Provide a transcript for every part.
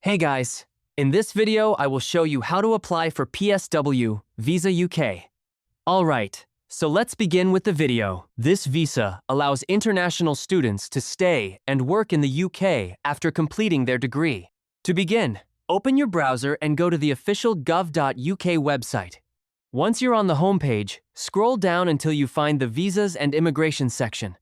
Hey guys, in this video I will show you how to apply for PSW Visa UK. Alright, so let's begin with the video. This visa allows international students to stay and work in the UK after completing their degree. To begin, open your browser and go to the official gov.uk website. Once you're on the homepage, scroll down until you find the Visas and Immigration section.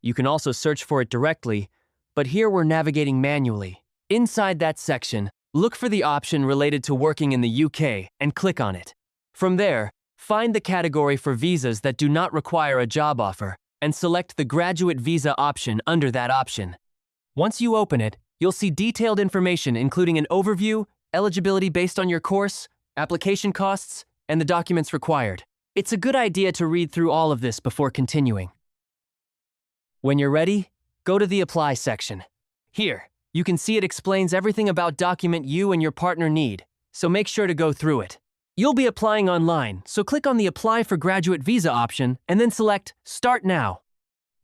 You can also search for it directly, but here we're navigating manually. Inside that section, look for the option related to working in the UK and click on it. From there, find the category for visas that do not require a job offer and select the graduate visa option under that option. Once you open it, you'll see detailed information including an overview, eligibility based on your course, application costs, and the documents required. It's a good idea to read through all of this before continuing. When you're ready, go to the Apply section. Here, you can see it explains everything about document you and your partner need, so make sure to go through it. You'll be applying online, so click on the Apply for Graduate Visa option and then select Start Now.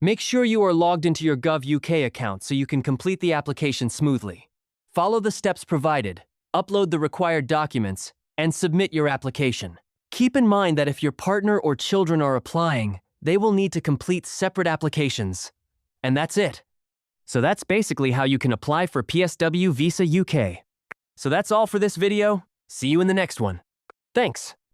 Make sure you are logged into your Gov.uk account so you can complete the application smoothly. Follow the steps provided, upload the required documents, and submit your application. Keep in mind that if your partner or children are applying, they will need to complete separate applications. And that's it. So that's basically how you can apply for PSW Visa UK. So that's all for this video. See you in the next one. Thanks.